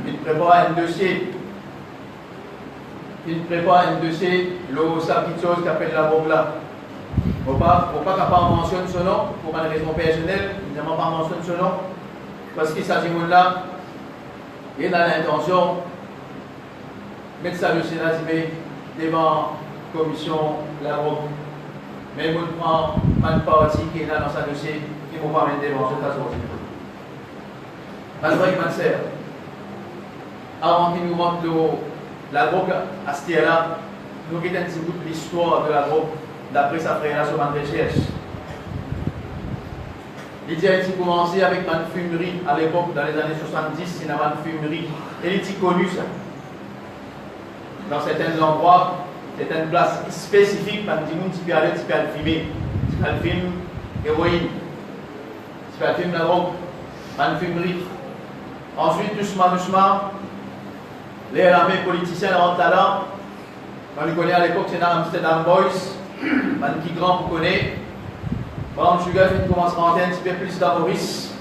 Il prépare un dossier. Il prépare un dossier, le quelque qui appelle la drogue là. Faut pas qu'on mentionne son nom pour une raison personnelle, il n'a pas mentionné son nom, parce qu'il s'agit de là, il a l'intention de mettre ça dossier là devant la commission de la drogue. Mais il prend une partie qui est là dans sa dossier, qui ne va pas mettre devant cette façon. Malgré qu'il sert. Avant qu'il nous montre la drogue à ce là, nous avons un petit bout de l'histoire de la drogue d'après sa frère sur ma recherche. Il a commencé avec une fumerie à l'époque, dans les années 70, il y avait une fumerie. Et il a connu ça. Dans certains endroits, certaines places spécifiques, tu peux aller, tu peux aller filmer. Tu peux aller filmer héroïne. Tu peux aller filmer la drogue, une fumerie. Ensuite, doucement, les armées politiciennes rentrent là. On le connaît à l'époque, c'est dans Amsterdam Boys, un qui grand pour connaître. Brown Sugar commence à rentrer un petit peu plus dans Maurice.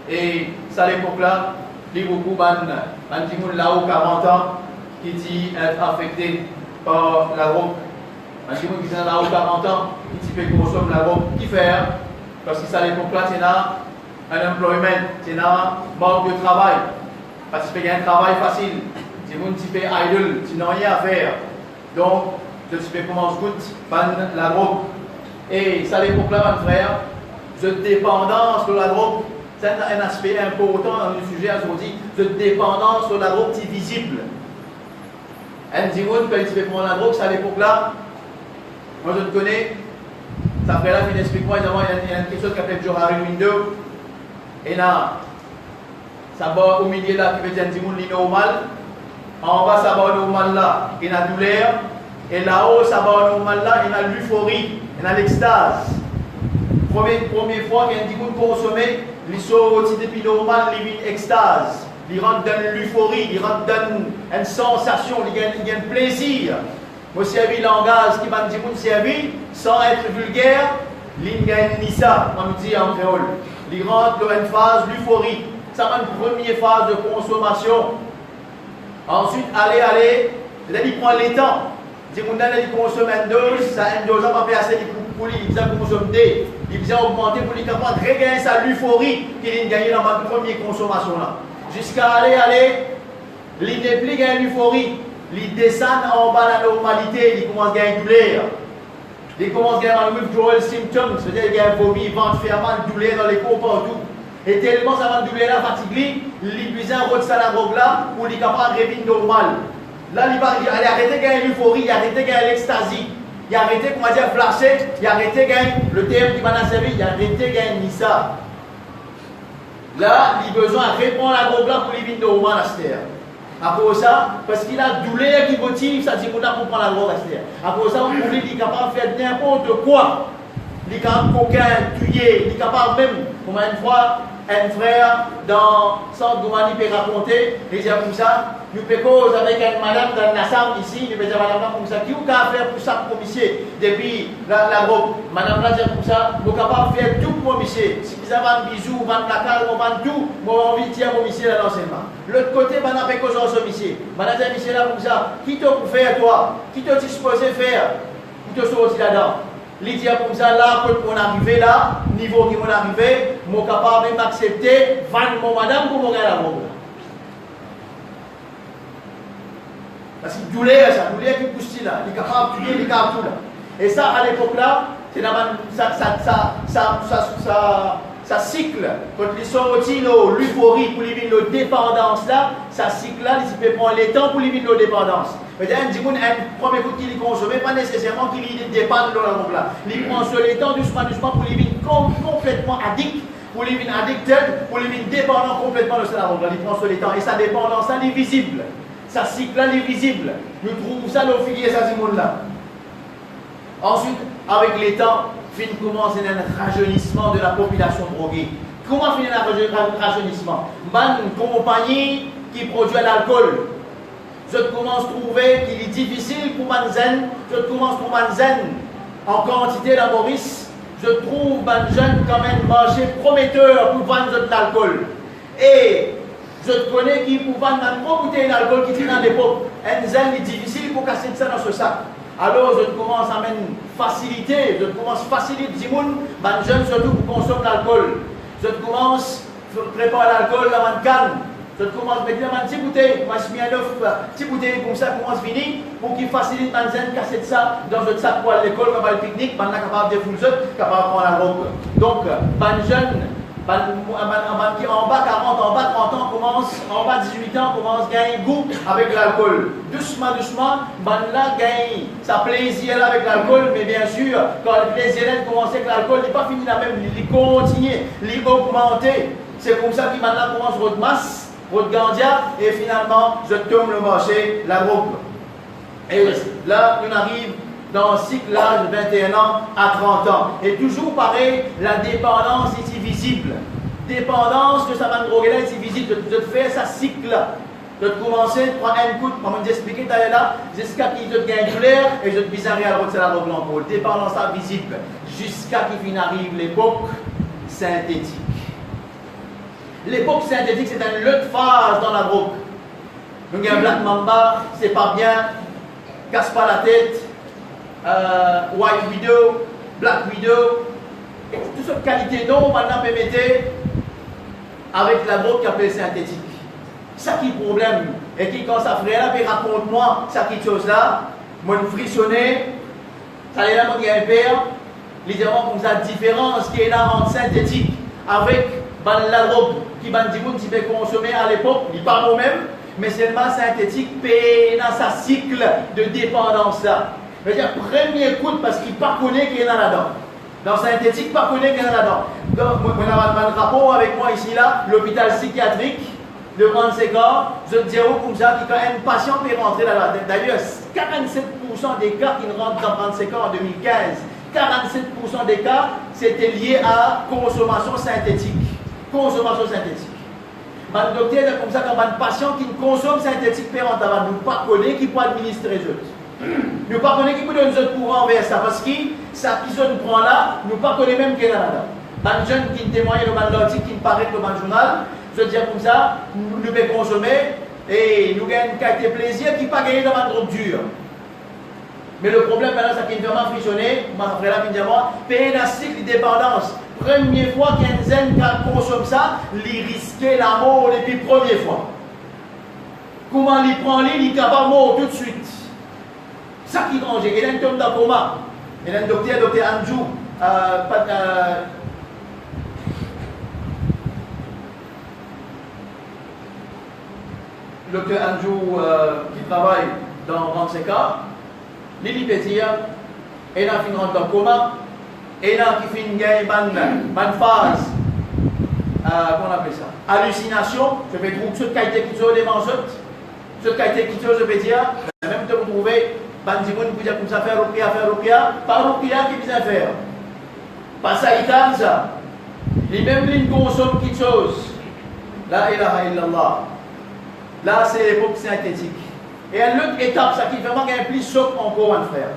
Et ça, à l'époque-là, il y a beaucoup de gens là-haut 40 ans qui disent être affectés par la drogue. Un gens qui sont là-haut 40 ans qui peuvent consommer la drogue. Qui faire? Parce que ça, à l'époque-là, c'est un employment, c'est un manque de travail. Parce que c'est un travail facile. C'est un petit peu idle, tu n'as rien à faire. Donc, je sais comment je goûte la drogue. Et ça, à l'époque-là, mon frère, cette dépendance de la drogue, c'est un aspect important dans le sujet aujourd'hui. Cette dépendance de la drogue, c'est visible. Un dimanche, quand il se fait prendre la drogue, c'est à l'époque-là, moi je le connais, ça fait là, il explique-moi, il y a quelque chose qui s'appelle Johari Window. Et là, ça va au milieu là, qui veut dire un dimanche, il est normal. En bas, ça va normal là, il y a la douleur. Et là-haut, ça va normal là, il y a l'euphorie, il y a l'extase. Première fois qu'il y a un petit coup de consommé, il sort aussi depuis normal, il y a une extase. Il rentre dans l'euphorie, il rentre dans une sensation, il y a un plaisir. Moi, servi le langage qui m'a dit que servi, sans être vulgaire, il gagne ni ça, on dit en créole. Il rentre dans une phase l'euphorie. Ça va une première phase de consommation. Ensuite, allez, il prend les temps. Si vous consomme une dose, ça une dose, pas faire assez pour lui, il consomme des. Il vient augmenter pour lui capable de regagner sa l'euphorie qu'il a gagné dans ma première consommation là. Jusqu'à aller, il n'est plus gagné l'euphorie, il descend en bas de la normalité, il commence à gagner douleur. Il commence à gagner un withdrawal symptoms, c'est-à-dire qu'il y a un vomi, ventre fermant, douleur dans les corps partout. Et tellement ça va douleur là, fatigué, il besoin de retirer la drogue là pour lui capable de revenir normal. Là, il a arrêté de gagner l'euphorie, il a arrêté de gagner l'extasie, il a arrêté, comment dire, flasher, il a arrêté de gagner le terme qui m'a servi, il a arrêté de gagner ça. Là, il a besoin de répondre à la drogue là pour lui venir normal à cette terre. À cause de ça, parce qu'il a douleur qui motive, ça dit qu'on a pour prendre la drogue à cette terre. À cause de ça, pour lui, il est capable de faire n'importe quoi. Il est capable de coquin, tuer, il est capable même, comme une fois, un frère dans le centre d'Oumani peut raconter, il dit comme ça, nous pécons avec une madame dans la salle ici, nous faisons madame comme ça, qui vous a faire pour ça pour monsieur depuis la robe, madame là dit comme ça, nous sommes capables de faire tout pour monsieur, si vous avez un bisou, vous avez la cale, vous avez tout, moi envie de tirer pour monsieur là l'enseignement. L'autre côté, madame fait cause en ce monsieur, madame dit monsieur là comme ça, qui t'a pour faire toi, qui t'a disposé faire, qui t'a sorti là-dedans. Il dit comme ça, là, quand on arrive là, niveau qui on arrive, je suis capable même d'accepter, vendre mon madame pour me la robe. Parce que douleur, ça, douleur qui pousse là, il est capable de tuer, il est capable de tout là. Et ça, à l'époque là, ça cycle. Quand ils sont aussi l'euphorie pour lui la dépendance là, ça cycle là, il peut prendre le temps pour lui la dépendance. C'est-à-dire, un premier coup qu'il consomme, pas nécessairement qu'il dépend de la drogue là. Il prend sur le temps doucement pour lui complètement addict, pour lui addicted, pour lui dépendant complètement de la drogue là. Il prend sur le temps et sa dépendance là, elle est visible. Sa cycle là, elle est visible. Nous trouvons ça dans le figuier, ça, ce monde là. Ensuite, avec les temps, commence un rajeunissement de la population droguée. Comment finit un rajeunissement? Une compagnie qui produit l'alcool. Je commence à trouver qu'il est difficile pour Manzen, je commence pour Manzen en quantité dans Maurice, je trouve un jeune quand même marché prometteur pour vendre de l'alcool. Et Je te connais qui pour vendre une gros bouteille d'alcool qui tient dans l'époque. Un zen est difficile pour casser ça dans ce sac. Alors je commence à faciliter, je commence à faciliter Zimoun, les jeunes surtout pour consommer l'alcool. Je commence à préparer l'alcool dans une canne. Je commence à mettre dans une petite bouteille, je mets une petite bouteille comme ça, commence à finir, pour qu'il facilite les jeunes de casser ça dans un sac pour aller à l'école, comme le pique-nique, on est capable de défouler, capable de prendre la robe. Donc, les jeunes, en bas 40, en bas 30 ans, en bas 18 ans, commence à gagner goût avec l'alcool. Doucement, là gagne sa plaisir avec l'alcool, mais bien sûr, quand le plaisir commence avec l'alcool, il n'est pas fini là même, il continue, il augmente. C'est comme ça qu'il maintenant commence votre masse, votre gandia, et finalement, je tombe le marché, la robe. Et là, on arrive dans un cycle l'âge de 21 ans à 30 ans. Et toujours pareil, la dépendance est visible. Dépendance que ça va me droguer là, c'est visible. Je te fais ça cycle là. Je te commencer à prendre un coup, comme on expliqué tout à l'heure, jusqu'à qu'il te gagne douleur et je te bizarre à la route, c'est la robe l'ampoule. Dépendance visible. Jusqu'à qu'il arrive l'époque synthétique. L'époque synthétique, c'est une autre phase dans la drogue. Nous avons Black Mamba, c'est pas bien, casse pas la tête. White Widow, Black Widow, toutes ces qualités dont maintenant permettez avec la drogue qui appelle synthétique. Ça qui est le problème. Et qui, quand ça ferait là, puis raconte-moi ça qui chose là, moi frissonner, ça est là, moi qui ai un père, évidemment, comme ça, différence qui est là entre synthétique avec la drogue qui qui peut consommer à l'époque, il parle au même, mais seulement synthétique, dans sa cycle de dépendance là. C'est-à-dire, premier coup, parce qu'il ne connaît qu'il y en a là-dedans. Dans synthétique, pas connaît qu'il y en a là-dedans. Donc, on a un rapport avec moi ici, là, l'hôpital psychiatrique de Ranseca. Je te dis comme ça, quand un patient peut rentrer là-dedans. D'ailleurs, 47% des cas qui rentrent dans Ranseca en 2015, 47% des cas, c'était lié à consommation synthétique. Consommation synthétique. Le docteur est comme ça, quand un patient qui consomme synthétique, peut rentrer là-dedans, nous ne pas connaît qui peut administrer les autres. Nous ne pas connaître qui peut donner notre courant vers ça parce que ça qui se nous prend là, nous ne pas connaître même qui est là. Les jeunes qui témoignent dans l'article qui paraît dans le journal, je dis comme ça, nous devons consommer et nous gagnons une qualité de plaisir qui n'est pas gagné dans la drogue dure. Mais le problème maintenant, c'est qu'il est vraiment frissonné, ma frère là, dit moi, payer un cycle de dépendance. Première fois qu'un zen consomme ça, il risquait la mort depuis la première fois. Comment il prend il est capable de mort tout de suite. Ça qui range, il y a un homme dans le coma. Il y a un docteur Andrew, docteur Andrew qui travaille dans Ranseca, il peut dire, il a fini dans le coma, il a qui finit une phase, comment on appelle ça, hallucination, je vais trouver cette qualité qui est devant cette qualité qui est, je vais dire, même de vous trouver. Bandimoun vous dire comme ça faire ruqya, pas ruqya qui vient faire. Pas ça il t'a ça. Les mêmes lignes consomment quelque chose. La ilaha illallah. Là c'est l'époque synthétique. Et à l'autre étape, ça qui vraiment gagne plus sauf encore un frère.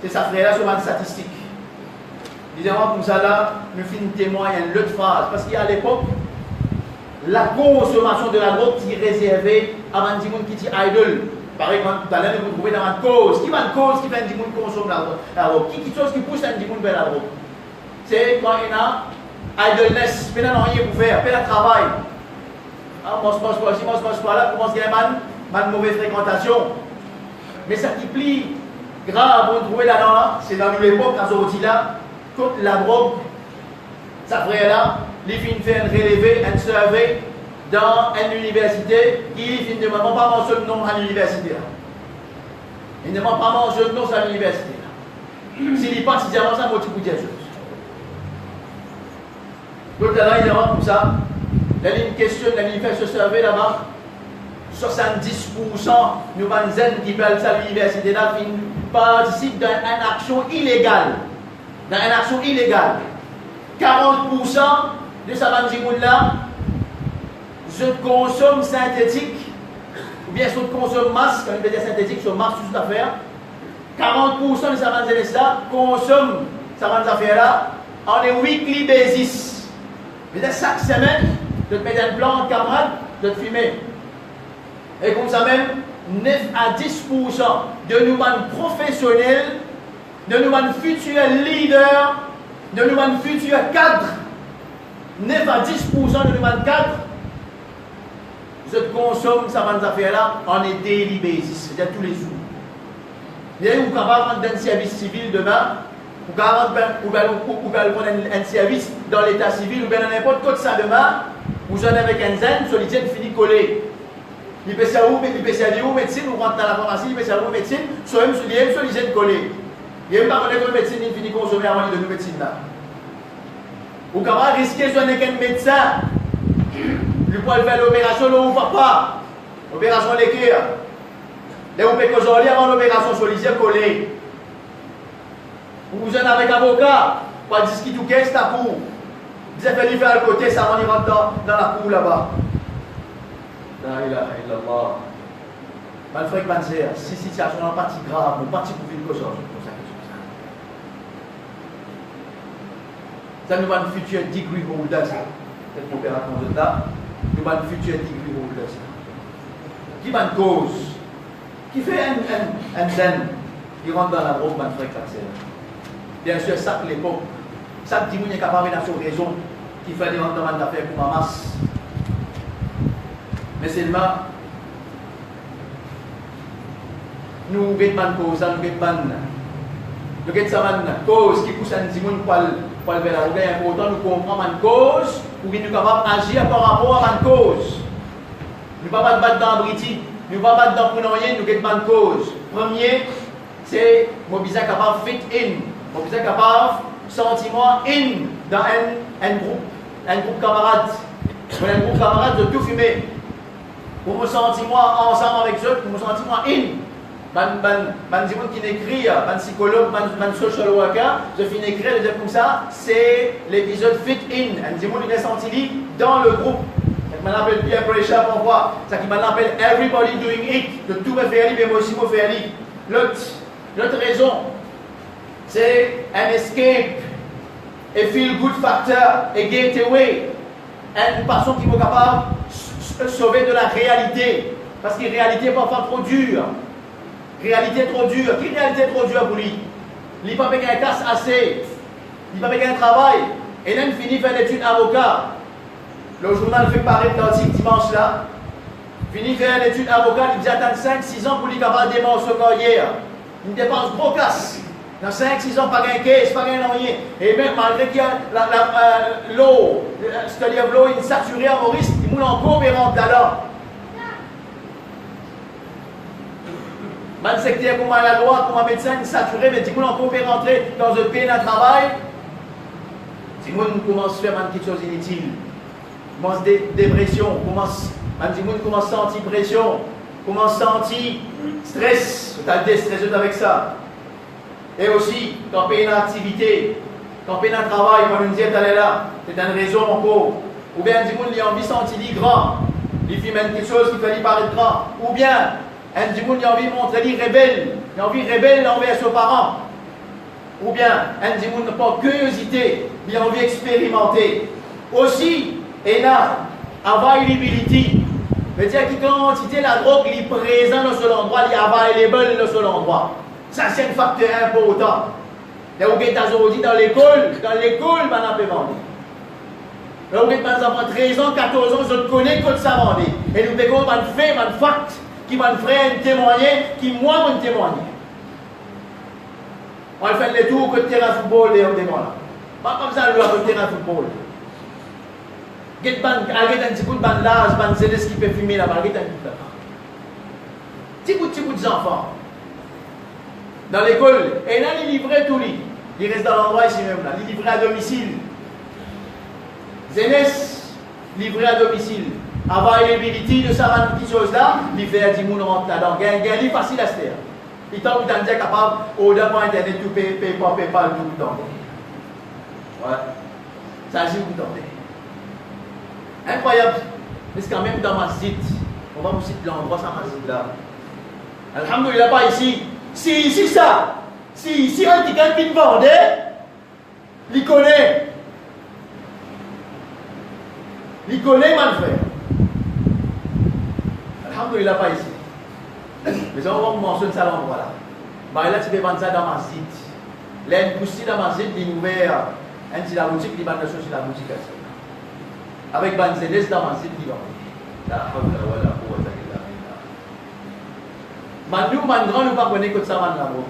C'est ça frère là sur une statistique. Disons-moi comme ça là, nous finissons témoigner une autre phrase. Parce qu'à l'époque, la consommation de la drogue qui est réservée à Bandimoun qui dit idol. Par exemple, tout à l'heure, vous trouvez dans une cause. Qui va une cause qui fait un dimoun consommer la drogue? Qui chose qui pousse un dimoun vers la drogue? C'est quand il y a idleness, il n'y a rien pour faire, il y a un travail. Moi, je pense pas là, commence à avoir une mauvaise fréquentation. Mais ça qui plie grave, vous trouvez là-dedans, c'est dans l'époque, dans ce outil là, contre la drogue, ça ferait là, les filles fait un relevé, un survey. Dans une université qui ne m'a pas mentionné le nom à l'université. Il ne m'a pas mentionné le nom à l'université. S'il n'est pas si avant ça, moi tu peux dire chose. Donc là, il y a comme ça. La ligne question, la ligne fait ce survey là-bas. 70% nous avons zen qui veulent ça à l'université là, qui participent dans une action illégale. Dans une action illégale. 40% de ça là. Je consomme synthétique, ou bien je consomme masse, quand je veux dire synthétique, je masse toute affaire. 40% de ces là consomment ces affaires-là en a weekly basis. C'est-à-dire chaque semaine, je te mets un plan de camarade, de fumer. Et comme ça même, 9 à 10% de nous professionnels, de nous futurs leaders, de nous futurs cadres, 9 à 10% de nous cadres, je consomme ça dans affaires-là en est daily basis, c'est-à-dire tous les jours. Vous êtes capable de rendre un service civil demain, ou prendre un service dans l'état civil, ou bien n'importe quoi de ça demain, vous en avez avec un zen, solitaire fini collé. Il peut savoir où médecine, ou rentre dans la pharmacie, il peut savoir où médecine, soit même solitaire collé. Il n'y a pas de médecine, il finit consommer avant de nous médecine là. Ou capable risquer de avec un médecin, lui pour faire l'opération, là où va pas. Opération l'équerre. Là où peut causer avant l'opération solitaire collé. Vous êtes avec avocat, pas discuter tout qu'est-ce la cour. Vous avez fait faire le côté, ça va rentre dans la cour là-bas. La ilaha illallah. Mal frère penser, si situation est pas grave, ou pas pour vivre comme ça. Ça nous va un futur degree holder, cette opération de là, nous va un futur degree holder. Qui va une cause, qui fait un zen, qui rentre dans la robe, mal frère penser. Bien sûr, ça que l'époque, ça que est capable de son raison, qui fait des rendements d'affaires pour ma masse. Mais seulement, nous avons une cause, nous avons une cause qui pousse un petit monde pour le faire. C'est important nous comprendre une cause pour que nous soyons capables d'agir par rapport à une cause. Nous ne pouvons pas battre dans Briti, nous ne pouvons pas battre dans Pounoyen, nous avons une cause. Premier, c'est que nous sommes capables de fit in. Nous sommes capables de sentir in dans un groupe camarade. Un groupe camarade de tout fumer. Pour me sentir ensemble avec eux, pour me sentir in. Des gens qui écrit, des psychologues, des social workers, je finis d'écrire, de dire comme ça, c'est l'épisode fit in. Des gens qui sont sentis dans le groupe. Ça qui m'appelle peer pressure pour voir. Ça qui m'appelle everybody doing it. De tout me faire, mais moi aussi me faire. L'autre raison, c'est un escape, a feel good factor, a gateway. Une personne qui est capable de sauver de la réalité. Parce que la réalité est parfois trop dure. Réalité trop dure. Qui réalité trop dure pour lui? Il n'a pas payé un casse assez. Il n'a pas payé un travail. Et là, il finit faire l'étude avocat. Le journal fait paraître l'article dimanche là. Finit faire l'étude avocat. Il dit attendre 5-6 ans pour lui capable de démarrer son carrière. Il dépense gros casse. Dans 5-6 ans, pas gain caisse, pas gain rien. Et même malgré qu'il y a l'eau, c'est-à-dire l'eau est saturée à Maurice, il moule encore et rentre là. Dans le secteur, comme à la loi, comme un médecin, il est saturé, mais il moule encore et rentrer dans un pays de travail. Si nous commence à faire quelque chose d'inutile, commence dépression, commence à sentir pression, commence à sentir stress, tu as des stress avec ça. Et aussi, quand tu as une activité, quand tu as un travail, quand on dit d'aller là, c'est une raison encore. Ou bien, il a envie de sentir grand, il fait même quelque chose qui fait paraître grand. Ou bien, il a envie de montrer qu'il rebelle, il a envie de rebelle envers ses parents. Ou bien, il n'a pas de curiosité, il a envie d'expérimenter. Aussi, et là, availability. C'est-à-dire que quand la drogue est présente dans ce endroit, il est available dans ce endroit. Ça, c'est un facteur important. Là où vous êtes aujourd'hui dans l'école, on a pu vendre. Là où vous êtes des enfants 13 ans, 14 ans, je connais que ça vendre. Et nous avons un fait, un fact, qui m'a fait témoigner, qui moi m'a témoigné. On va faire les tours que le terrain de football et on démarre. Pas comme ça, le terrain de football. Il y a un petit bout de bandage, un petit qui peut fumer là-bas, il y a un petit bout des enfants. Dans l'école, et là, il livrait tout lui. Il reste dans l'endroit ici même là. Il livrait à domicile. Zénès, livré à domicile. Availability de ça, petite chose là, il fait 10 000 rentre là-dedans. Gain facile à se faire. Il t'a dit capable, au-delà pour Internet, tout payer par PayPal tout le temps. Ouais. Ça agit tout le temps. Incroyable. Mais c'est quand même dans ma site. On va vous citer l'endroit, ça ma site là. Alhamdoulilah, pas ici. Si ici ça, si ici un petit quelqu'un qui vendait, il connaît. Il connaît, mon frère. Alhamdulillah, pas ici. Mais on mentionne ça l'endroit là. Bah là, tu peux vendre ça dans ma site. Là, une boutique dans ma site, il est ouvert. Un petit la boutique, il vend des choses sur la boutique. Avec Banzeles dans ma site, il vend. Là, voilà, pour ça. Nous, grand, nous pas connaître que ça vend là-bas.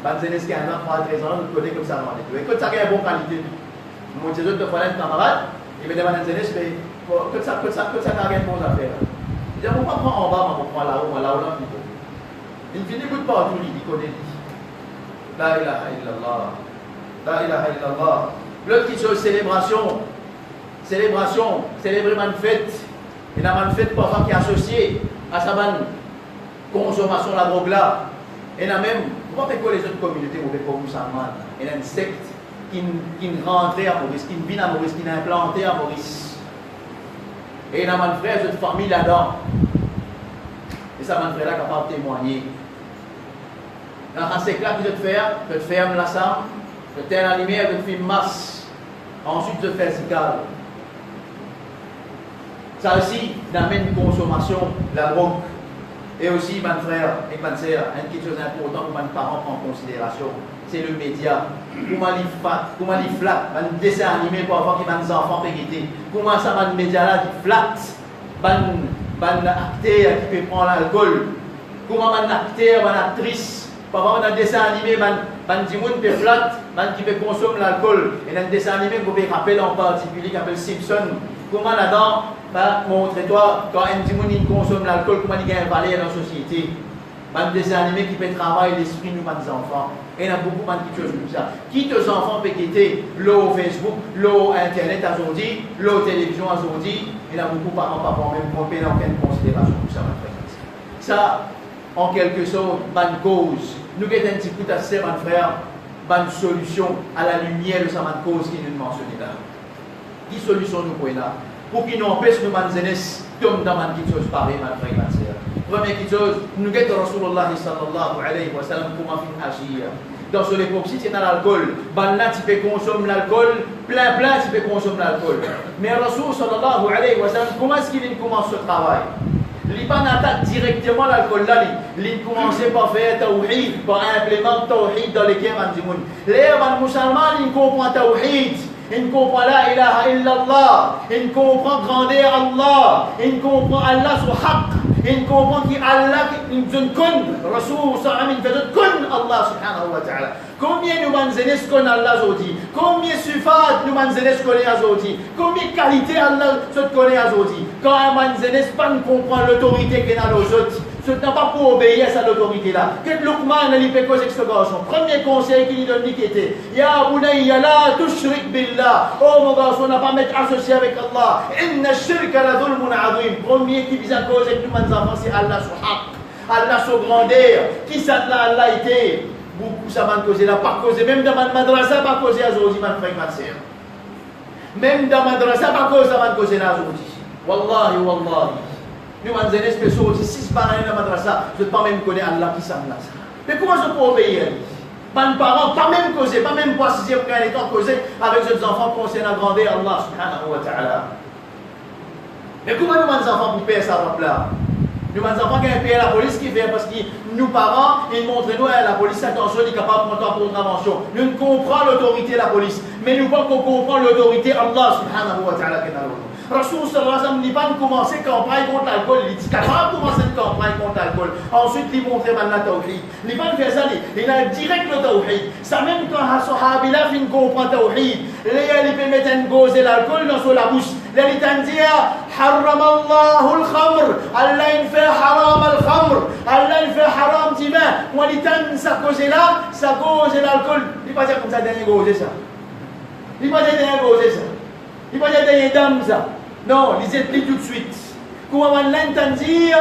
Banzeles qui a 15 ans, 13 ans, nous connaissons que ça vend. Et que ça a une bonne qualité. Mon Dieu, de faire un camarade, il me demande Banzeles, mais que ça a une bonne affaire. Il dit, on va prendre en bas, on va prendre là-haut, là plutôt. Il finit de partout, il connaît. La ilaha illallah. La ilaha illallah. L'autre qui dit célébration. Célébration, célébrer une fête. Et la une fête parfois qui est associée à sa consommation de la drogue là. Et là même, vous ne pouvez pas les autres communautés, vous pouvez pas musulmanes. Il y a une secte qui rentre à Maurice, qui vient à Maurice, qui est implantée à Maurice. Et il y a un frère, cette famille là-dedans. Et ça, mon frère là, capable de témoigner. Dans un secte là, tu te faire la sam, tu te faire la lumière, tu te faire masse. Ensuite, tu te fais zikal. Ça aussi, il amène une consommation, la drogue. Et aussi, mon frère et ma sœur, une chose importante que mes parents prennent en considération, c'est le média. Comment ils flattent, un dessin animé pour avoir des enfants péguetés. Comment ça, les médias là, qui flattent, les acteurs qui peuvent prendre l'alcool. Comment les acteurs, les actrices, pour avoir un dessin animé, les gens qui flattent, qui peuvent consommer l'alcool. Et dans un dessin animé, vous pouvez rappeler en particulier, qui s'appelle Simpson. Comment là-dedans, montre-toi, quand un petit consomme l'alcool, comment il gagne valeur dans la société. Des animés qui peuvent travailler l'esprit de nos enfants. Et il y a beaucoup de choses comme ça. Qui de enfants peuvent quitter l'eau Facebook, l'eau Internet à aujourd'hui, l'eau télévision à aujourd'hui. Il y a beaucoup de parents, parfois même, qui n'ont aucune considération pour ça. Ça, en quelque sorte, bonne cause. Nous avons un petit coup d'asser, mon frère, bonne solution à la lumière de sa cause qui nous mentionne là. Qui solution nous prenons là? Pour qu'il nous empêche de nous jeunesse, comme dans une petite chose pareille, ma frère et ma sœur. Première petite chose, nous avons Rasulullah sallallahu alayhi wa sallam comment il agir. Dans son époque, si c'est dans l'alcool, là tu peux consommer l'alcool, plein tu peux consommer l'alcool. Mais Rasul sallallahu alayhi wa sallam, comment est-ce qu'il commence ce travail? Il n'attaque directement l'alcool là, il commence par faire tawhid, par implémenter tawhid dans les cœurs du monde. Les musulmans, ils comprennent tawhid. Il comprend la ilaha illallah, il comprend grandeur Allah, il comprend Allah sur haq, il comprend qu'Allah nous connaît, Rasul sallam il fait connaît Allah subhanahu wa ta'ala. Combien nous manzenes connaît Allah aujourd'hui, combien sufat nous manzenes connaît aujourd'hui, combien qualité Allah se connaît aujourd'hui. Quand un manzenes pas comprend l'autorité qu'il a aux autres, ce n'est pas pour obéir à l'autorité là. Quel Luqman il fait cause ce garçon. Premier conseil qu'il lui donne qui était Ya bunayya la tushrik billah. Oh mon garçon, on n'a pas mettre associé avec Allah. Inna shirka la dhulmun azim. Premier qui vise à cause avec nous mes enfants c'est Allah sur haq. Allah sur grandeur. Qui ça là Allah était. Beaucoup ça m'a causé là, pas causé. Même dans ma madrasa, pas causé à Zodi, ma frère, ma sœur. Même dans ma madrasa, pas causé à causé là Zodi. Wallahi, wallahi. Nous, on a des personnes aussi, 6 parents dans la madrasa, je ne peux pas même connaître Allah qui s'en là. Mais comment je peux obéir? Mes parents, pas même causer, pas même voir 6e grade étant causer avec les enfants concernant la grandeur Allah subhanahu wa ta'ala. Mais comment nous, les enfants, pour payer ça là? Nous, les enfants, qui payent la police qui fait parce que nous, parents, ils montrent nous, la police, attention, ils sont capables de prendre pour intervention. Nous ne comprenons l'autorité de la police, mais nous pas qu'on comprend l'autorité Allah subhanahu wa ta'ala qui est dans l'autre. Rasul sallallahu alayhi wa sallam n'a pas commencé une campagne contre l'alcool. Il dit qu'il a commencé une campagne contre l'alcool. Ensuite, il montre maintenant le tawhid. Il n'a pas fait ça, il a direct le tawhid. Ça même quand un sahabi là fin comprend le tawhid, il peut mettre une gauze et l'alcool dans la bouche. Là, il t'a dit Harram Allahu al-khamr. Allah il fait haram al-khamr. Allah il fait haram dima. Moi, il t'a dit sa gauze là, sa gauze et l'alcool. Il ne va pas dire comme ça, dernier gauze ça. Il ne va pas dire dernier gauze ça. Il ne va pas dire dernier dame ça. Non, lisez-le tout de suite. Comment Allah dire,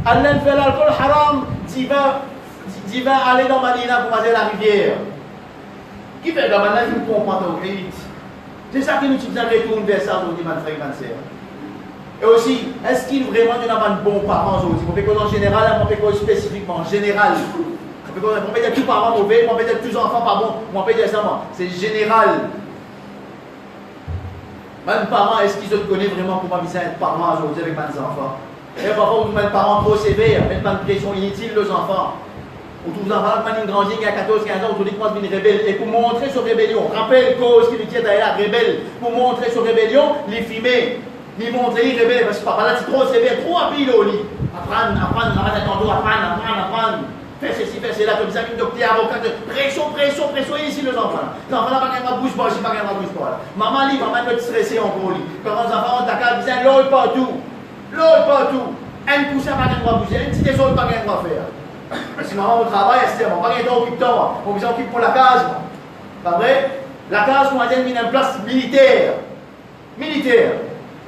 Allah fait l'alcool haram, tu vas aller dans Madina pour manger la rivière. Qui fait que maintenant il comprend ton rite? C'est ça qui nous dit de retourner vers ça aujourd'hui, ma frère et ma sœur. Et aussi, est-ce qu'il vraiment y a de bons parents aujourd'hui? On peut dire en général, on peut dire spécifiquement, en général. On peut dire tous parents mauvais, on peut dire tous enfants pas bons, on peut dire ça, c'est général. Mes parents, est-ce qu'ils se connaissent vraiment comment ils sont parents aujourd'hui avec mes enfants? Et parfois, vous mettez les parents trop sévères, mettre une pression inutile aux enfants. Ou tous les enfants qui grandissent à 14, 15 ans, aujourd'hui commencent à devenir rebelles. Et pour montrer cette rébellion, rappelle cause qui lui tient derrière la rébelle, pour montrer cette rébellion, les filmer, les montrer les rebelles, parce que papa là c'est trop sévère, trop rapide au lit. Apprendre, apprendre. Fais ceci, fais cela, comme ça, une docteur, avocat, pression, ici les enfants. Les enfants là, pas qu'un bouge pas, ici, pas qu'un bouge pas. Maman lit, maman doit stressée encore lit. Quand les enfants ont ta carte, ils disent l'autre partout. Un coussin, pas qu'un droit bouger, un petit des autres, pas qu'un droit faire. Si maman au travail, c'est pas qu'un temps occupe toi, on vous occupe pour la case. Pas vrai? La case, on a mis une place militaire.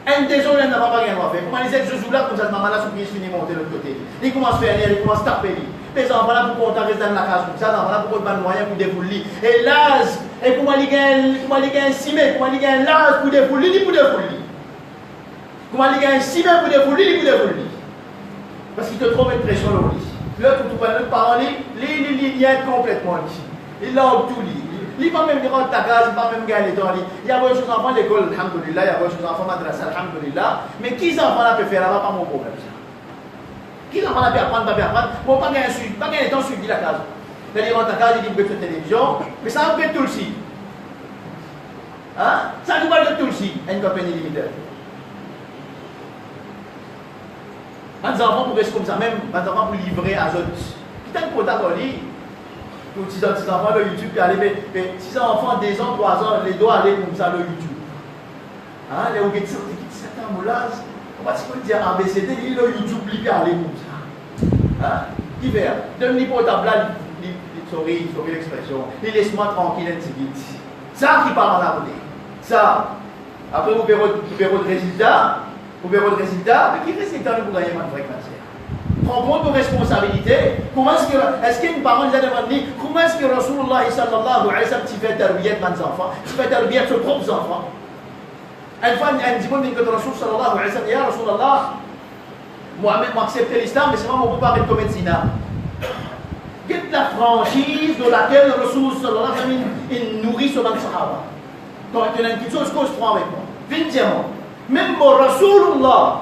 Un des autres, il n'a pas rien à faire. Comment les aides se là, comme ça, maman là, son pied finit monter de l'autre côté. Il commence à faire l'air, il commence à taper. Les enfants là, pour qu'on reste dans la case comme ça, les enfants là, pour qu'on ait un moyen pour défouler. Et l'âge, et comment il gagne un cimé, comment il gagne l'âge pour défouler, il pour défouler. Comment il gagne un cimé pour défouler, il pour défouler. Parce qu'il te trouve une pression là aussi. Là, pour tout parler, il y a complètement ici. Il l'a tout lit. Il ne va même pas rentrer ta case, il ne va même gagner ton lit. Il y a beaucoup de choses enfants à l'école, alhamdoulilah, il y a beaucoup de choses enfants à madrasa, alhamdoulilah. Mais qui enfants là peut faire là-bas, pas mon problème ça. Qui enfants là peut apprendre, pas apprendre. Bon, pas gagner temps suivi la case. C'est-à-dire, il rentre ta case, il dit que tu télévision, mais ça va tout le site. Hein? Ça nous va tout le site, une compagnie limitée. Les enfants pour rester comme ça, même les enfants pour livrer à eux. Qui t'a une protocole? Pour 6 enfants de YouTube, puis aller, mais 6 enfants, 2 ans, 3 ans, les doigts aller comme ça, le YouTube. Hein, les gens qui sont certains là, on va dire ABCD, il le YouTube, il peut aller comme ça. Hein, qui fait? Donne-lui portable là, il sourit l'expression. Il laisse-moi tranquille, un petit vite. Ça qui parle en abonné. Ça. Après, vous verrez le résultat. Vous verrez le résultat, mais qui résultat vous gagnez ma fréquence? Prends compte de responsabilité. Est-ce qu'une parent nous a demandé comment est-ce que Rasulullah sallallahu alayhi wa sallam fait tarbiyat de enfants, fait tarbiyat de ses propres enfants? Une fois, un dit que Rasul sallallahu alayhi wa sallam, ya Rasulallah, Mohamed m'a accepté l'islam, mais c'est moi mon papa avec commettre zina. Quelle la franchise de laquelle Rasul sallallahu alayhi wa sallam il nourrit son sahaba? Donc, il y a une petite chose que je prends avec moi. Viens, même mon Rasulullah.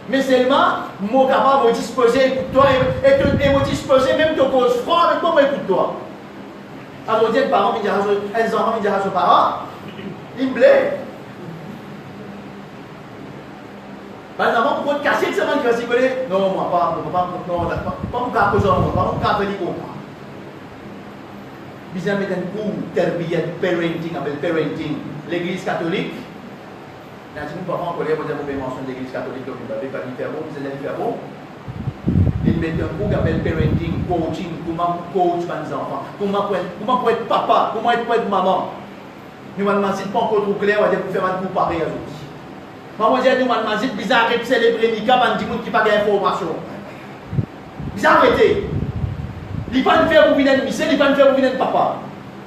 Mais seulement, moi capable de disposer écoute toi et me disposer même de cause froid avec moi, écoute-toi. Alors, les parents, ils disent à ses parents, ils me plaisent. Par exemple, pour casser le savant qui va s'y coller, non, moi, pas mon cas cause en moi, pas mon cas fait comme moi. Ils mettent un coup de parenting, appelle parenting, l'église catholique. Il y a des parents qui ont mentionné l'église catholique, donc ils ne peuvent pas faire bon, ils allaient faire bon. Ils mettent un cours qui s'appelle parenting, coaching, comment coach les enfants, comment être papa, comment être maman. Nous allons pas encore trop clair, on va dire pour faire un cours pareil à eux. Maman dit, nous allons dire, ils arrêtent de célébrer Nika, mais ils qui n'ont pas d'informations. Ils arrêtent. Ils ne peuvent pas faire pour venir un monsieur, ils ne peuvent pas faire pour venir un papa.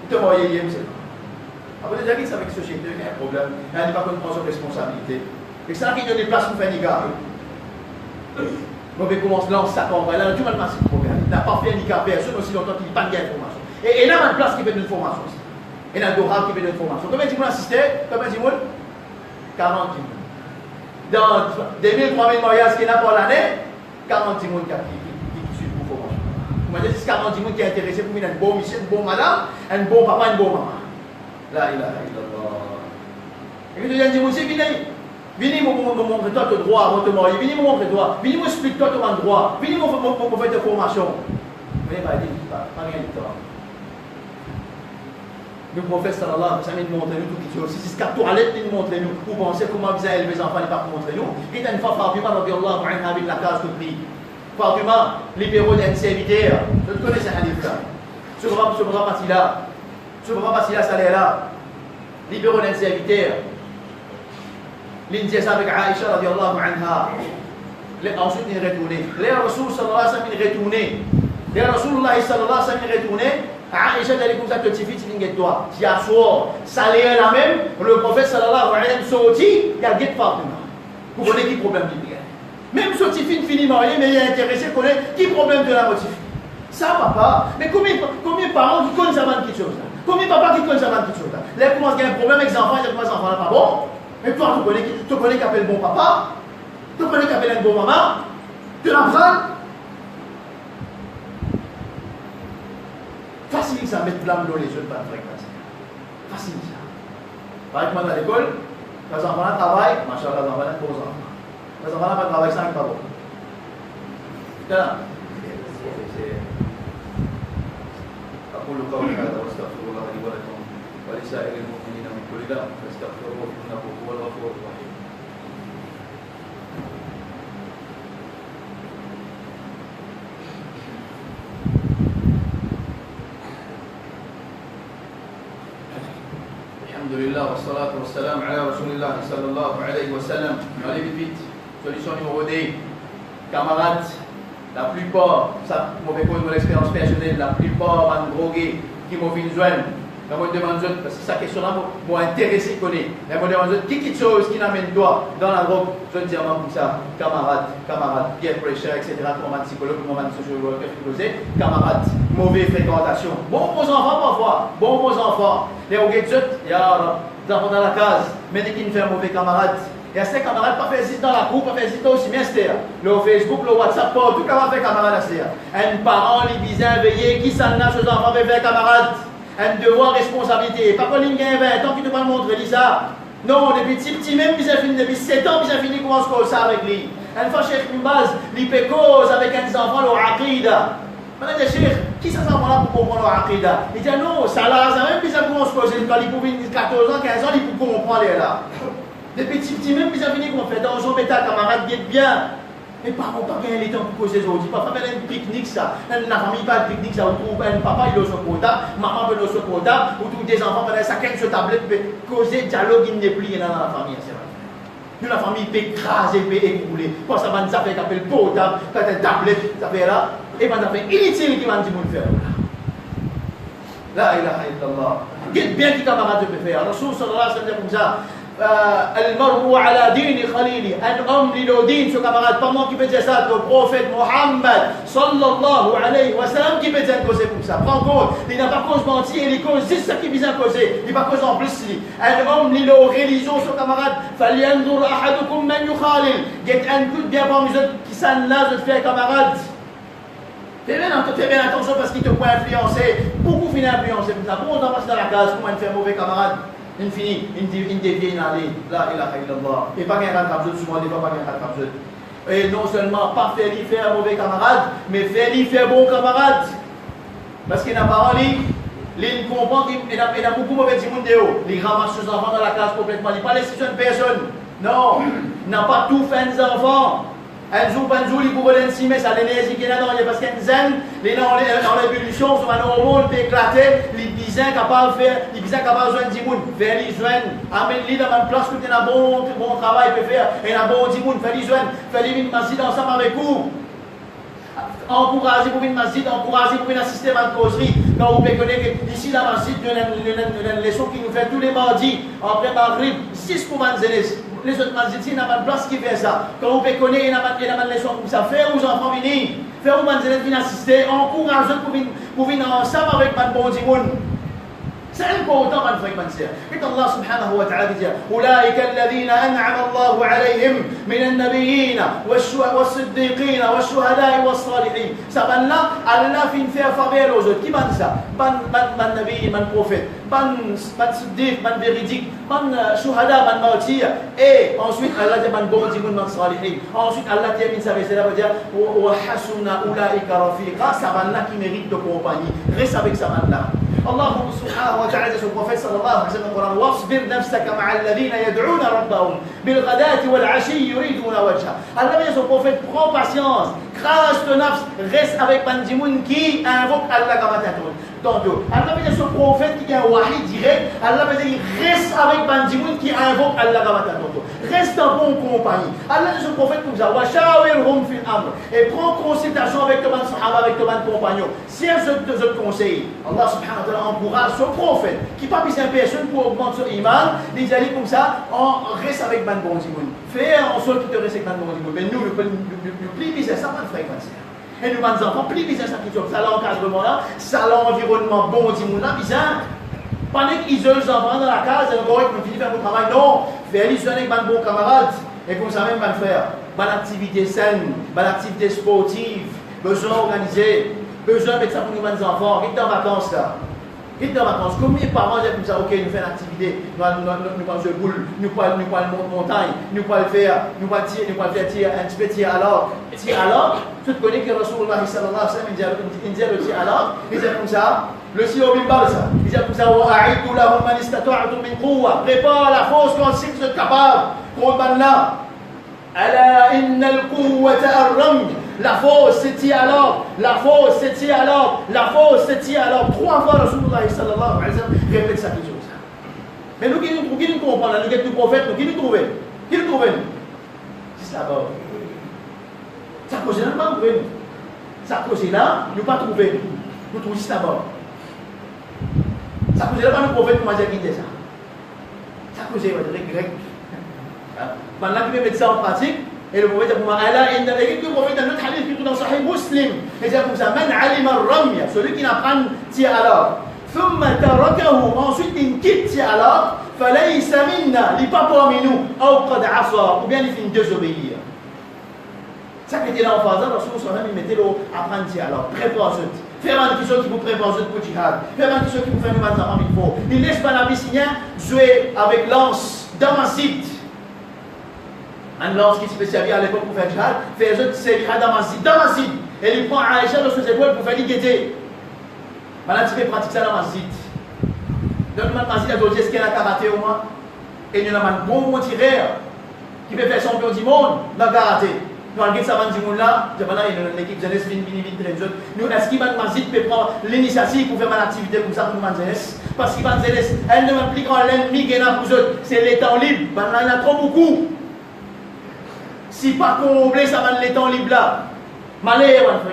Ils te voient, c'est après, les amis, avec la société, il y a un problème. Il n'y a pas qu'on prend sa responsabilité. Et c'est là qu'il y a des places pour faire des gars. On va commencer là, on s'attend. Là, tout le monde a ce problème. Il n'a pas fait un handicap personne aussi longtemps qu'il n'y a pas d'information. Et là, il y a une place qui fait de l'information aussi. Et là, il y a un qui fait de l'information. Combien de gens assistent? Combien de gens? 40 000. Dans 2000, 3000 mariages qu'il y a pour l'année, 40 000 qui suivent pour l'information. On va dire que c'est 40 000 qui sont intéressés pour un bon monsieur, une bonne madame, un bon papa, une bonne maman. La ilaha illallah. Et puis, il dit, monsieur, venez me montrer toi ton droit avant de te marier. Venez me montrer toi. Venez m'expliquer toi ton droit. Venez me faire ta formation. Mais pas rien du tout. Le prophète sallallahu alayhi wa sallam nous montre nous tout qui si c'est qu'à toilette il nous montre nous. Vous pensez comment vous élever les enfants, il pas montrer nous. Il y a une fois Fatima radiyallahu anha avec la case de prix. Fatima, libéraux d'un serviteur. Je connais ce hadith là. Ce bras pas là, ça l'est là. Libéraux d'un serviteur. L'Indien avec Aïcha radiyallahu anha. Ensuite il est retourné. Les Rasul sallallahu alayhi wa sallam il est retourné. Les Rasulullah sallallahu alayhi wa sallam il est retourné. Aïcha dit comme ça que tu fais, tu viens de toi. Tu as soir, ça l'est là même. Le prophète sallallahu alayhi wa sallam sorti, il a guette Fatima. Vous connaissez qui problème il y a. Même si tu fini marié, mais il est intéressé, connaît qui problème de la motif. Ça, papa, mais combien de parents qui connaissent avant quelque chose là? Combien de papas qui connaissent avant quelque chose là? Là, commence à avoir un problème avec les enfants, ils disent que les enfants là pas bon. Mais toi, tu connais qui appelle bon papa, tu connais qui appelle un bon maman, Tu l'apprends? Facile ça, mettre blâme dans les yeux de pas de fréquence. Facile ça. Par exemple, à l'école, les enfants travaillent, machallah, les enfants posent enfants. Les enfants pas travailler ça, pas bon. أقول قولي هذا وأستغفر الله لي ولكم ولسائر المؤمنين من كل ذنب فاستغفروه إنه هو الغفور الرحيم. الحمد لله والصلاة والسلام على رسول الله صلى الله عليه وسلم. Allez vite vite. Solution numéro 2. Camarades, la plupart, ça mauvais cause de l'expérience personnelle, la plupart vont droguer qui m'ont fait une joindre. Je me demande, parce que cette question-là m'a intéressé connaître. Je me demande, qui chose qui n'amène toi dans la drogue? Je dis comme ça, camarade, peer pressure, etc. Comment psychologue, comment sociologue, camarade, mauvaise fréquentation. Bon pour les enfants parfois, bon pour les enfants. Les gadgets, il y a des enfants dans la case, mais dès qu'ils ne font mauvais camarade. Il y a ces camarades pas faire visite dans la cour, pas faire visite aussi, mais c'est le Facebook, le WhatsApp, pas tout cas faire camarade c'est. Un parent, les bizarres veiller, qui s'en a, ses enfants faire camarade. Un devoir, responsabilité. Pas qu'on ait 20 ans qui te va montrer ça. Non, depuis petit même, ils ont fini, depuis 7 ans, ils ont fini comment se cause ça avec lui. Une fois, Cheikh Mimbaz, il peut cause avec un des enfants, le Aqida. Maintenant, il dit, Cheikh, qui ça s'en va là pour comprendre le Aqida? Il dit, non, ça là, ça même, ils ont comment se cause. Quand il pouvait 14 ans, 15 ans, il peut comprendre là. Depuis petit même, ils ont fini comment faire. Dans un bêta, camarade, bien. Les parents pas gagné les temps pour causer les autres. Parfois, faire un pique-nique, ça. La famille pas de pique-nique, ça. On trouve un papa, il a son quota, maman veut son quota, ou tous des enfants, chacun sur tablette, causer, dialogue, il n'est plus dans la famille. C'est vrai. Nous, la famille peut écraser, peut écouler. Quand ça va, ça fait qu'appelle potable, quand une tablette, ça fait là, et ben ça fait inutile qui va dire faire là. La ilaha illallah. Qu'est-ce bien qui camarade peut faire? Rasoul sallallahu alayhi wa sallam comme ça. المرء على دين خليله un homme l'idodine ce camarade pas moi qui peut dire ça le prophète Mohammed sallallahu alayhi wa sallam qui peut dire causer comme ça prends compte il n'a pas cause mentir il cause juste ça qui vient causer il pas cause en plus un homme l'ilo religion ce camarade falyanzur ahadukum man yukhalil get un coup bien parmi eux qui s'en là de faire camarade fais bien attention parce qu'il te peut influencer beaucoup finit influencer comme ça pour on dans la case comment il fait mauvais camarade une fini, une dévie, une allée, la ilaha illallah. Et pas qu'un rattrape, souvent des fois pas qu'un rattrape. Et non seulement pas faire un mauvais camarade, mais faire bon camarade. Parce qu'il n'a pas en ligne, il comprend qu'il a beaucoup de mauvais monde dehors. Il ramasse ses enfants dans la case complètement. Il n'a pas laissé une personne. Non, il n'a pas tout fait des enfants. Un jour, il pouvait l'ensimer, ça l'énergie qu'il a dans les parce qu'un zen, les dans l'évolution, sur un hormone peut éclater, les bisins capables de faire, les bisins capables de jouer un vers les jeunes, amène-les dans une place où tu as un bon travail peut faire, et un bon dimoun, fais-les jeunes, fais-les une masjid ensemble avec vous. Encouragez pour une masjid, encouragez pour une assister à une causerie. Quand vous pouvez connaître ici la masjid, une leçon qui nous fait tous les mardis, après Maghrib, 6 pour une jeunesse. Les autres masjids, il n'y a pas de place qui fait ça. Quand vous pouvez connaître, il n'y a pas de leçon comme ça. Faire aux enfants venir, faire aux manzenettes venir assister, encourager pour venir ensemble avec un bon dimoun. C'est important de fréquenter. Et Allah subhanahu wa ta'ala dit أولئك الذين أنعم الله عليهم من النبيين والصديقين والشهداء والصالحين. Ça va là, Allah fait faire faveur aux autres. Qui va ça? Ban nabi, ban prophète, ban siddiq, ban véridique, ban shuhada, ban martyr. Et ensuite Allah dit ban bon dimoun, ban salihin. Ensuite Allah dit min sa c'est là va dire wa hasuna أولئك رفيقا. Ça va là qui mérite de compagnie. Reste avec ça là. Allah subhanahu wa ta'ala sur le prophète sallallahu alayhi wa sallam Coran wasbir nafsaka ma'a alladhina yad'una rabbahum bil ghadati wal 'ashi yuriduna wajha. Allah dit sur le prophète prends patience, crache ton nafs, reste avec Bandimoun qui invoque Allah comme tantôt. Allah dit sur le prophète qui a un wahi direct, Allah dit reste avec Bandimoun qui invoque Allah comme tantôt. Reste en bonne compagnie. Allah dit sur le prophète comme ça wa shawirhum fil amr et prends consultation avec ton sahaba avec ton compagnon. Si je te conseille, Allah subhanahu wa ta'ala encourage ce prophète qui pas besoin de personne pour augmenter son iman, il dit comme ça, on reste avec ban bon dimoun. Fais en sorte qu'il te reste avec ban bon dimoun. Mais nous, le plus bizarre, ça va le fréquenter. Et nous, les enfants, plus bizarre ça qui tombe. Ça l'encadrement là, ça l'environnement bon dimoun là, bizarre. Pendant qu'ils ont les enfants dans la case, et encore ils finissent faire le travail. Non, fais-les avec ban bon camarade. Et comme ça même, ban frère. bonne activité saine, bonne activité sportive, besoin organisé, besoin de mettre ça pour nos enfants, qui est en vacances là. Qui est en vacances, combien de parents disent comme ça, ok, nous faisons une activité, nous allons jouer boule, nous allons montagne, nous allons faire tirer, un petit peu tir alors, tu te connais que Rasulullah sallallahu alayhi wa sallam, il dit le tir alors, il dit comme ça, le tir au bimbar ça, il dit comme ça, wa'a'idu lahum man istata'tum min quwwa, prépare la force quand c'est que vous êtes capable, pour le là. Ala innal quwwata ar-ram. La force c'est tir alors, la force c'est tir alors, la force c'est tir alors. 3 fois Rasulullah sallallahu alayhi wa sallam répète ça toujours ça. Mais nous qui nous comprenons, nous qui nous prophètes, nous qui nous trouvons, c'est ça d'abord. Ça cause là, pas trouver. Ça cause là, nous pas trouver. Nous trouvons juste d'abord. Ça cause là, pas nous prophètes comment dire qui dit ça. Ça cause là, grec. Maintenant qui mettre ça en pratique. Et le prophète a dit, le prophète a un autre hadith qui est dans Sahih Muslim. Il dit comme ça, man alima ramya, celui qui n'apprend tir alors. Thumma tarakahu, ensuite il quitte tir alors. Falaysa minna, il n'est pas parmi nous. Ou qad asa, ou bien il finit désobéir. Ça qui était là en phase, Rasulullah il mettait l'eau apprendre tir alors. Préparation. Faire un qui vous prépare pour jihad. Faire un qui vous fait nous mettre en il faut. Il laisse pas l'Abyssinien jouer avec lance dans un site. Un lance qui se spécialise à l'époque pour faire jihad, fait les autres séries à Damaside. Et il prend Aïcha dans ses épaules pour faire l'igueté. Maintenant, tu fais pratiquer ça dans Damaside. Donc, Damaside a dit est-ce qu'il y a un karaté au moins? Et il y a un bon tireur qui peut faire champion du monde dans le karaté. Nous, on a dit ça avant du monde là, l'équipe jeunesse vient très jeune. Nous, est-ce qu'il y a un Damaside peut prendre l'initiative pour faire une activité comme ça pour la jeunesse? Parce qu'il va jeunesse, elle ne m'implique en l'ennemi qui est là pour eux. C'est les temps libres. Maintenant, il y en a trop beaucoup. Si pas comblé, ça va les temps libres là. Malheur,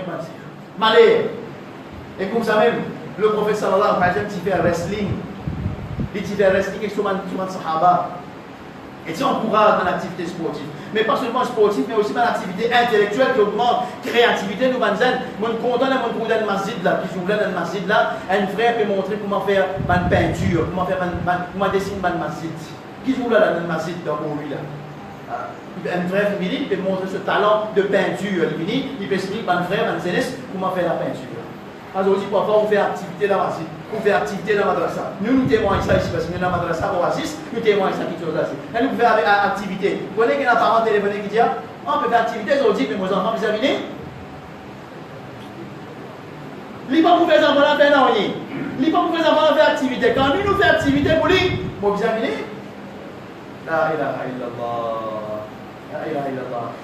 malheur. Et comme ça même, le prophète sallallahu alayhi wa sallam, il fait wrestling. Il fait wrestling avec les sahaba. Et tu encourages dans l'activité sportive. Mais pas seulement sportive, mais aussi dans l'activité intellectuelle qui augmente créativité. Nous allons dire, mon content de mon dans le masjid là, qui s'ouvre dans le masjid là, un frère peut montrer comment faire une peinture, comment dessiner une masjid. Qui s'ouvre là dans le masjid dans lui là. Un frère féminin peut montrer ce talent de peinture. Il peut expliquer à un frère, à un zélès, comment faire la peinture. Alors aussi, parfois, on fait activité dans la masjid, on fait activité dans la madrasa. Nous témoignons ça ici, parce que nous, dans la madrasa, Oasis, nous témoignons ça quelque chose là. Là, nous faisons activité. Vous voyez qu'il y a un parent téléphoné qui dit, on peut faire activité, aujourd'hui, mais mes enfants, vous avez dit, il n'est pas pour faire des enfants faire non, il n'est pas pour faire des enfants faire activité. Quand nous faisons activité pour lui, vous avez dit, la ilaha illallah.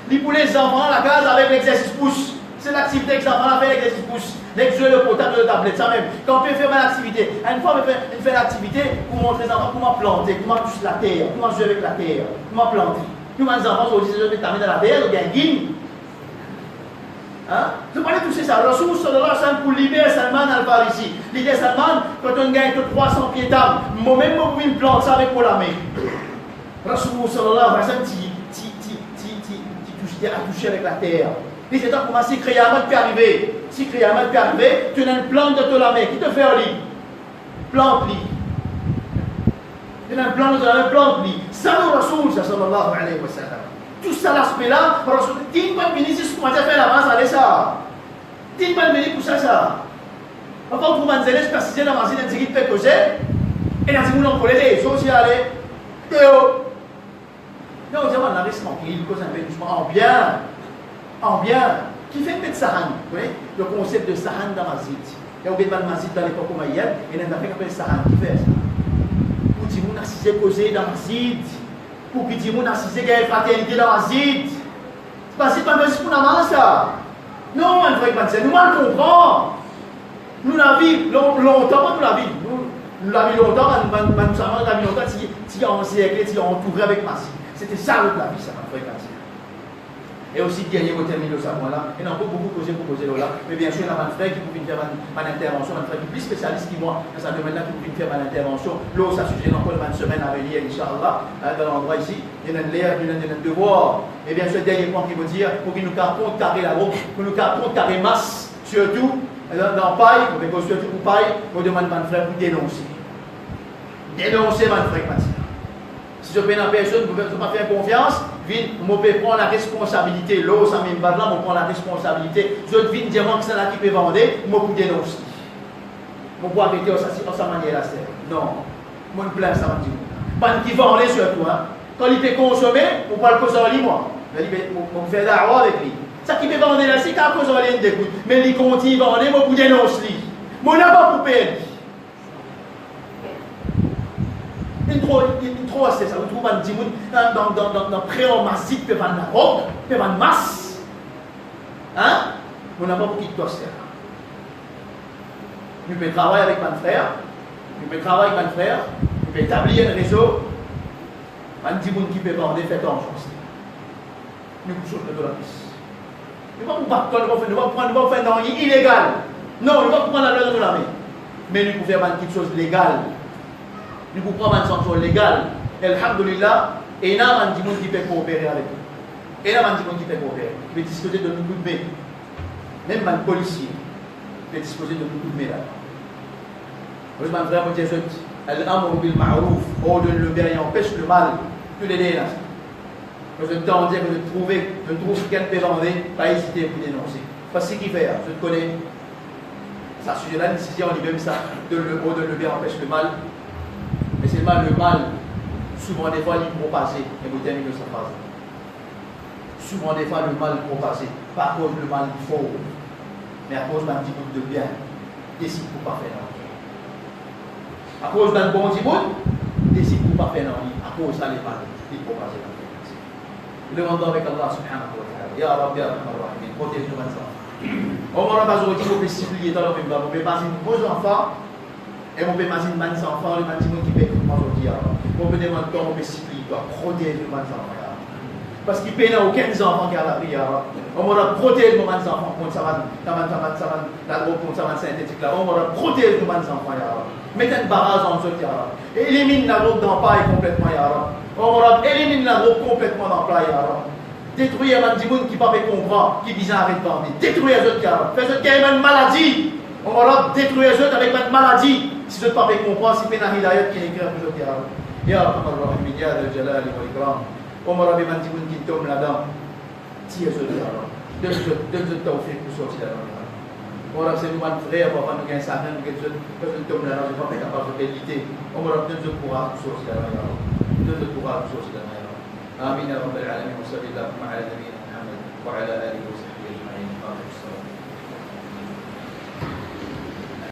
Il pour les enfants à la case avec l'exercice pouce. C'est l'activité que les enfants font avec l'exercice pouce. L'exercice le portable de la tablette, ça même. Quand on peut faire une activité, une fois on fait l'activité pour montrer aux enfants comment planter, comment toucher la terre, comment jouer avec la terre, comment planter. Nous, les enfants, aujourd'hui, c'est de dans la terre, ou bien guine. Je parlais de tout ça. Rasoul sallallahu alayhi wa sallam pour libérer Salman al-Farisi. L'idée Salman, quand on gagne que 300 pieds d'âme, moi-même, je peux une plante ça avec pour la main. Rasoul sallallahu alayhi wa sallam, à toucher avec la terre. Les états comment si Kriyamat peut arriver. Si Kriyamat peut arriver, tu as une plante de la main. Qui te fait un lit? Plante-lit. Tu as une plante de la main, plante-lit. Ça, le Rasoul, sallallahu alayhi wa sallam. Tout ça, l'aspect-là, Rasoul, tu n'as pas fini si tu as fait l'avance, allez ça. Tu n'as pas fini pour ça. Enfin, on trouve un zélé, je précise dans ma zélé, un zélé de causer. Et dans ce moment, on peut les autres, aller. Théo. Non, on dit, on a risque tranquille, cause un peu doucement, en bien, qui fait mettre sahan, vous voyez, le concept de sahan dans Mazid. Il y a oublié de Mazid dans l'époque omeyyade, et il y a un Afrique qui appelle sahan, qui fait ça. Pour dire, on a assisté causer dans Mazid, pour dire, on a assisté qu'il y a une fraternité dans Mazid. C'est pas si pas pour la ça. Non, on ne fait pas ça, nous mal comprendre. Nous la vie longtemps, nous la vie. Nous la vie longtemps, nous la vie longtemps, si on s'est éclairé, si on entouré avec Mazid. C'était ça la vie, ça m'a fait passer. Et aussi, dernier mot terminé de ça, là. Et on peut beaucoup poser là. Mais bien sûr, il y a un frère qui peut faire une intervention, un frère qui est plus spécialiste que moi, dans ce domaine-là, qui peut faire une intervention. Là, ça sujet encore une semaine à venir, Inch'Allah, dans l'endroit ici. Il y a un l'air, il y a un devoir. Et bien sûr, dernier point qu'il veut dire, pour qu'il nous contrecarrer la route, pour nous contrecarrer masse, surtout dans paille, surtout pour paille, on demande à un frère pour dénoncer. Dénoncer, mon frère, si je paie une personne, vous ne pouvez pas faire confiance, on peut prendre la responsabilité. Là, ça même pas là, on prend la responsabilité. Je viens dire que c'est là qui peut vendre, moi pour dénoncer. On peut arrêter ça manière là, non. Moi je plains ça me dit. Pas qui vend surtout hein. Quand il peut consommer, on parle cause en lui moi. Mais on fait d'avoir avec lui. Ça qui peut vendre là, c'est qu'à cause en lui d'écoute. Mais il continue à vendre, moi pour dénoncer. Moi n'a pas pour payer. Il trop c'est ça. Vous trouvez un petit monde dans préon massif, peut vendre la robe, peut vendre masse. Hein? On n'a pas pour qui doit se faire. Nous pouvons travailler avec mon frère, nous pouvons travailler avec mon frère, nous pouvons établir un réseau. Un petit monde qui peut vendre, faites en chance. Nous poussons le dollar. Nous ne pouvons pas prendre un temps illégal. Non, nous ne pouvons pas prendre la loi de l'armée. Mais nous pouvons faire quelque chose de légal. Nous pouvons prendre une sanction légale. Alhamdulillah, et il y a un petit monde qui peut coopérer avec nous. Et il y a un petit monde qui peut coopérer. Il peut disposer de nous de main. Même un policier peut disposer de nous de main là. Mon frère me dit, Al-Amr bil Ma'rouf, ordonne le bien et empêche le mal. Tous les deux là. Je t'en dis que je trouve qu'elle peut vendre, pas hésiter pour dénoncer. Parce que ce qu'il fait, je te connais. Ça sujet là, si on dit même ça, ordonne le bien empêche le mal. Mais c'est le mal, souvent des fois, il propagé, et vous terminez sa phrase. Souvent des fois, le mal propagé, pas à cause du mal faux, mais à cause d'un petit bout de bien, décide pour pas faire non. À cause d'un bon petit bout, décide pour pas faire non. À cause ça, les mal, il propagé. Nous demandons avec Allah subhanahu wa ta'ala, Ya Rabbi, Ya Rahman, protège-nous maintenant. On va pas dire qu'on peut supplier dans le même temps, on peut passer nos enfants. Et on peut imaginer les enfants, les gens qui peuvent aujourd'hui. On peut demander comment on peut supplier, protéger les enfants. Parce qu'il n'y a aucun enfant qui a la prière. On va protéger les enfants contre la drogue, contre la synthétique. On va protéger les enfants. Mettez un barrage en dessous. Élimine la drogue d'emploi complètement. On va éliminer la drogue complètement d'emploi. Détruire les gens qui ne peuvent pas comprendre, qui visent à arrêter de parler. Détruire les autres. Faites qu'il y ait une maladie. On va détruire les autres avec une maladie. Si je ne peux pas comprendre, si c'est un hidayat qui est écrit pour les autres. Ya Rahman Rahim, Ya Jalal wa Ikram. On va rabbi man qui tombe là-dedans. Tire ce là. Donne-le tawfiq pour sortir là-dedans. On va c'est nous un frère, on va nous gagner ça, nous gagner ce tombe là-dedans, je ne vais pas être capable de l'éviter. On va donner le courage pour sortir là-dedans. Donne le courage pour sortir là-dedans. Amin ya Rabbil Alamin, wa sallallahu ala nabiyyina Muhammad wa ala alihi wa sahbihi ajma'in.